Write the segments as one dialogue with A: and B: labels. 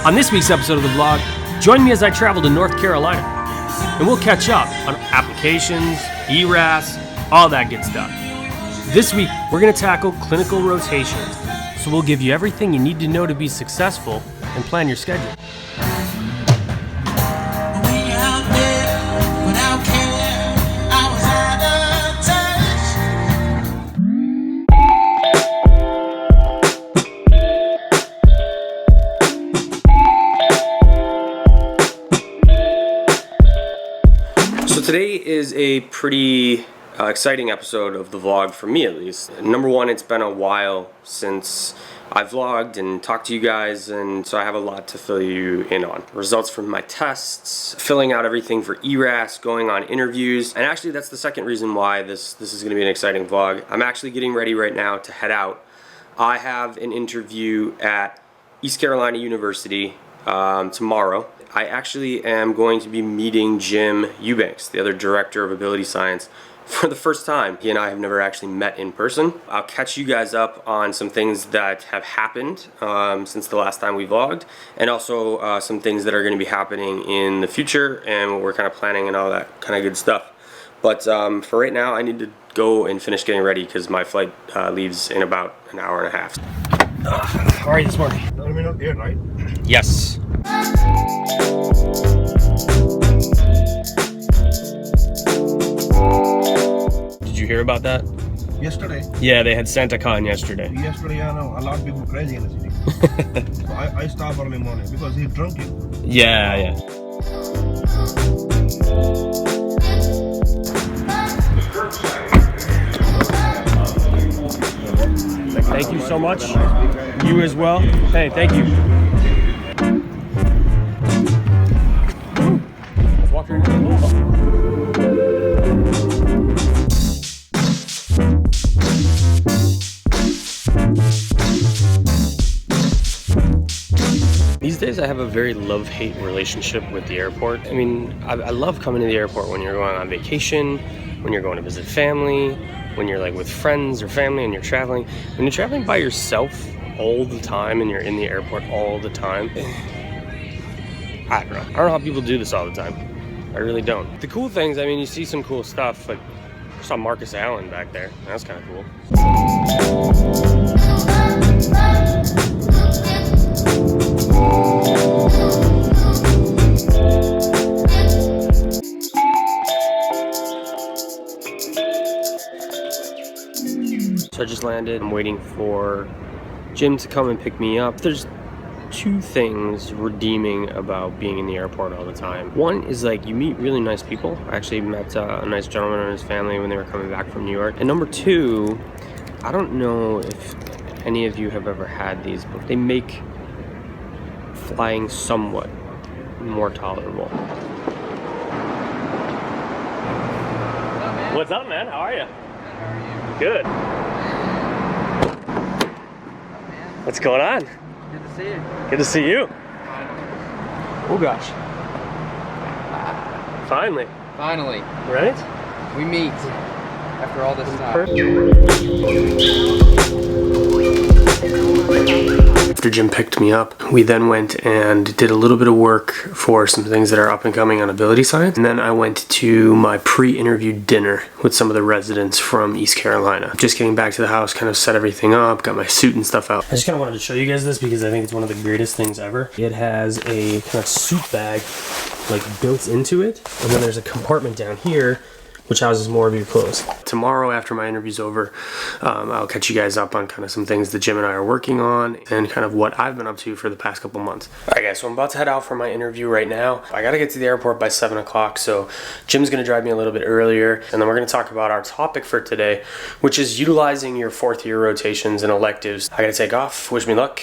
A: On this week's episode of the vlog, join me as I travel to North Carolina, and we'll catch up on applications, ERAS, all that good stuff. This week, we're going to tackle clinical rotations, so we'll give you everything you need to know to be successful and plan your schedule. So today is a pretty exciting episode of the vlog, for me at least. Number one, it's been a while since I vlogged and talked to you guys, and so I have a lot to fill you in on. Results from my tests, filling out everything for ERAS, going on interviews, and actually that's the second reason why this is going to be an exciting vlog. I'm actually getting ready right now to head out. I have an interview at East Carolina University tomorrow. I actually am going to be meeting Jim Eubanks, the other director of ability science, for the first time. He and I have never actually met in person. I'll catch you guys up on some things that have happened since the last time we vlogged, and also some things that are going to be happening in the future and what we're kind of planning and all that kind of good stuff. But for right now, I need to go and finish getting ready because my flight leaves in about an hour and a half. How are you this morning?
B: Let me know here, right?
A: Yes. Did you hear about that?
B: Yesterday?
A: Yeah, they had Santa Con yesterday.
B: Yesterday, I know, a lot of people crazy in the city. So I stop early morning because he drunk you.
A: Yeah. Thank you so much. You as well. Hey, thank you. Let's walk through. These days I have a very love-hate relationship with the airport. I mean, I love coming to the airport when you're going on vacation, when you're going to visit family, when you're like with friends or family and you're traveling. When you're traveling by yourself all the time and you're in the airport all the time, I don't know. I don't know how people do this all the time. I really don't. The cool things, I mean, you see some cool stuff. Like, I saw Marcus Allen back there. That's kind of cool. So I just landed. I'm waiting for Jim to come and pick me up. There's two things redeeming about being in the airport all the time. One is like you meet really nice people. I actually met a nice gentleman and his family when they were coming back from New York. And number two, I don't know if any of you have ever had these, but they make flying somewhat more tolerable. What's up, man? How are you? Good. What's going on?
C: Good to see you.
A: Good to see you. Oh gosh. Finally.
C: Finally.
A: Right?
C: We meet after all this time.
A: After Jim picked me up, we then went and did a little bit of work for some things that are up and coming on ability science. And then I went to my pre-interview dinner with some of the residents from East Carolina. Just getting back to the house, kind of set everything up, got my suit and stuff out. I just kind of wanted to show you guys this because I think it's one of the greatest things ever. It has a kind of suit bag like built into it. And then there's a compartment down here which houses more of your clothes. Tomorrow after my interview's over, I'll catch you guys up on kind of some things that Jim and I are working on and kind of what I've been up to for the past couple months. Alright guys, so I'm about to head out for my interview right now. I gotta get to the airport by 7 o'clock, so Jim's gonna drive me a little bit earlier, and then we're gonna talk about our topic for today, which is utilizing your fourth year rotations and electives. I gotta take off, wish me luck.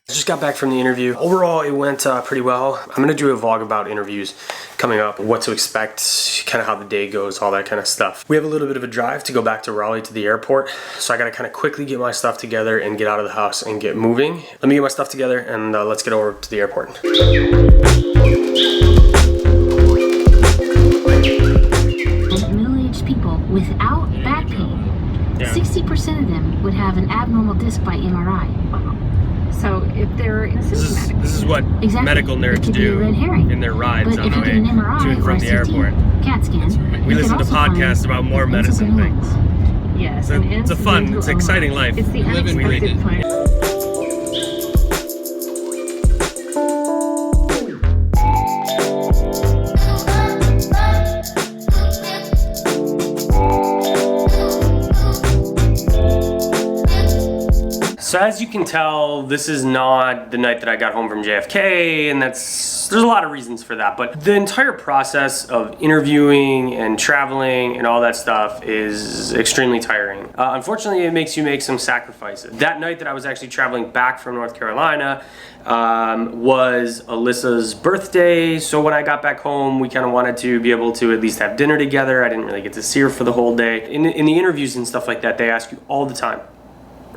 A: I just got back from the interview. Overall, it went pretty well. I'm gonna do a vlog about interviews coming up, what to expect, kind of how the day goes, all that kind of stuff. We have a little bit of a drive to go back to Raleigh to the airport, so I gotta kind of quickly get my stuff together and get out of the house and get moving. Let me get my stuff together and let's get over to the airport.
D: Middle-aged people without back pain, 60% of them would have an abnormal disc by MRI. So if they're asymptomatic,
A: This is what
D: exactly.
A: medical
D: It
A: nerds
D: could be a
A: do
D: red herring.
A: in their rides
D: But
A: on
D: if
A: the
D: you
A: way
D: get an MRI
A: to and
D: or
A: from
D: a
A: the
D: CT,
A: airport.
D: CAT scan,
A: We
D: you
A: listen
D: can
A: to
D: also
A: podcasts
D: find
A: about more medicine
D: incidental
A: things.
D: Yes,
A: So it's a fun, it's an exciting life.
D: It's the
C: Live and breathe
D: unexpected
C: it.
D: plan.
A: So as you can tell, this is not the night that I got home from JFK, and there's a lot of reasons for that, but the entire process of interviewing and traveling and all that stuff is extremely tiring. Unfortunately, it makes you make some sacrifices. That night that I was actually traveling back from North Carolina was Alyssa's birthday, so when I got back home, we kind of wanted to be able to at least have dinner together. I didn't really get to see her for the whole day. In the interviews and stuff like that, they ask you all the time,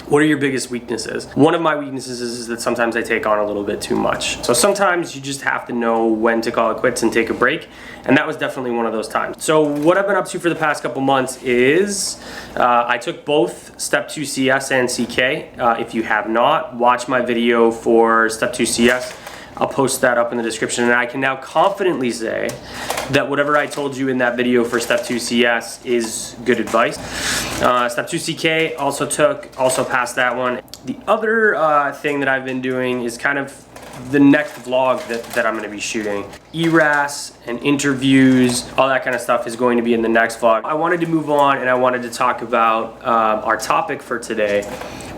A: what are your biggest weaknesses? One of my weaknesses is that sometimes I take on a little bit too much. So sometimes you just have to know when to call it quits and take a break, and that was definitely one of those times. So what I've been up to for the past couple months is I took both Step 2 CS and CK. If you have not, watch my video for Step 2 CS. I'll post that up in the description, and I can now confidently say that whatever I told you in that video for Step 2 CS is good advice. Step 2 CK also passed that one. The other thing that I've been doing is kind of the next vlog that I'm going to be shooting. ERAS and interviews, all that kind of stuff is going to be in the next vlog. I wanted to move on, and I wanted to talk about our topic for today,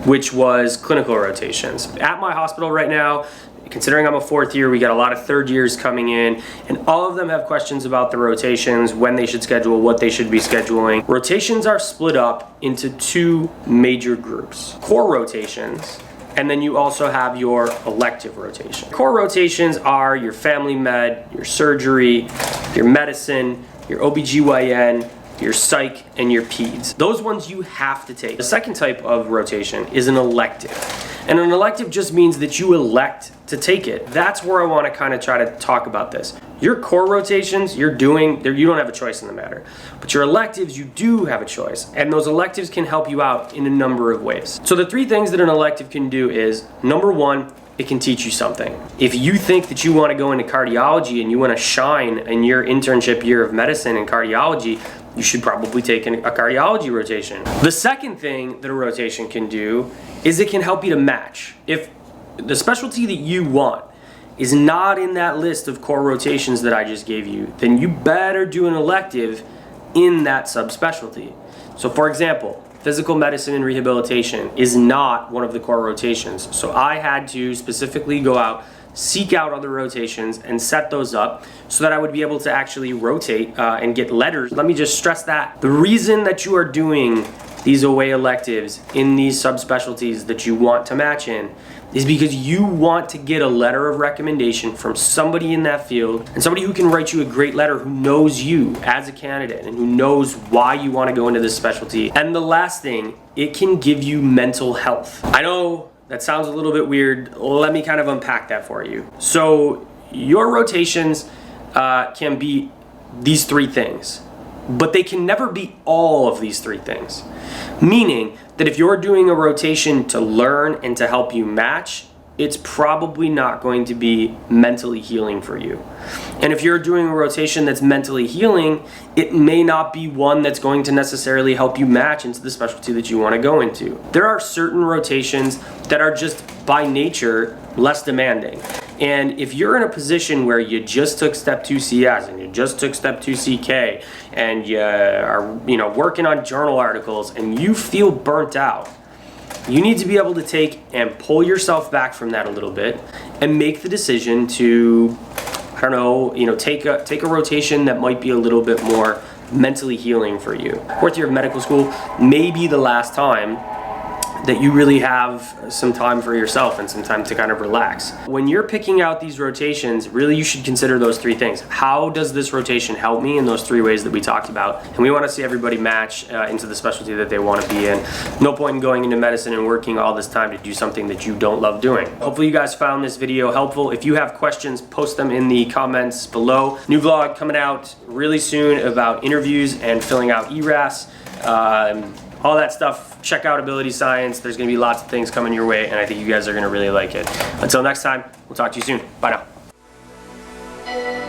A: which was clinical rotations. At my hospital right now, considering I'm a fourth year, we got a lot of third years coming in, and all of them have questions about the rotations, when they should schedule, what they should be scheduling. Rotations are split up into two major groups. Core rotations, and then you also have your elective rotation. Core rotations are your family med, your surgery, your medicine, your OBGYN, your psych, and your peds. Those ones you have to take. The second type of rotation is an elective. And an elective just means that you elect to take it. That's where I want to kind of try to talk about this. Your core rotations, you don't have a choice in the matter. But your electives, you do have a choice. And those electives can help you out in a number of ways. So the three things that an elective can do is, number one, it can teach you something. If you think that you want to go into cardiology and you want to shine in your internship year of medicine and cardiology, you should probably take a cardiology rotation. The second thing that a rotation can do is it can help you to match. If the specialty that you want is not in that list of core rotations that I just gave you, then you better do an elective in that subspecialty. So for example, physical medicine and rehabilitation is not one of the core rotations. So I had to specifically go out, seek out other rotations and set those up so that I would be able to actually rotate and get letters. Let me just stress that. The reason that you are doing these away electives in these subspecialties that you want to match in is because you want to get a letter of recommendation from somebody in that field, and somebody who can write you a great letter, who knows you as a candidate and who knows why you want to go into this specialty. And the last thing, it can give you mental health. I know that sounds a little bit weird. Let me kind of unpack that for you. So your rotations can be these three things, but they can never be all of these three things. Meaning that if you're doing a rotation to learn and to help you match, it's probably not going to be mentally healing for you. And if you're doing a rotation that's mentally healing, it may not be one that's going to necessarily help you match into the specialty that you want to go into. There are certain rotations that are just by nature less demanding. And if you're in a position where you just took Step 2 CS and you just took Step 2 CK and you are working on journal articles and you feel burnt out, you need to be able to take and pull yourself back from that a little bit and make the decision to, take a rotation that might be a little bit more mentally healing for you. Fourth year of medical school may be the last time that you really have some time for yourself and some time to kind of relax. When you're picking out these rotations, really you should consider those three things. How does this rotation help me in those three ways that we talked about? And we want to see everybody match into the specialty that they want to be in. No point in going into medicine and working all this time to do something that you don't love doing. Hopefully you guys found this video helpful. If you have questions, post them in the comments below. New vlog coming out really soon about interviews and filling out ERAS. all that stuff. Check out Ability Science. There's going to be lots of things coming your way, and I think you guys are going to really like it. Until next time, we'll talk to you soon. Bye now.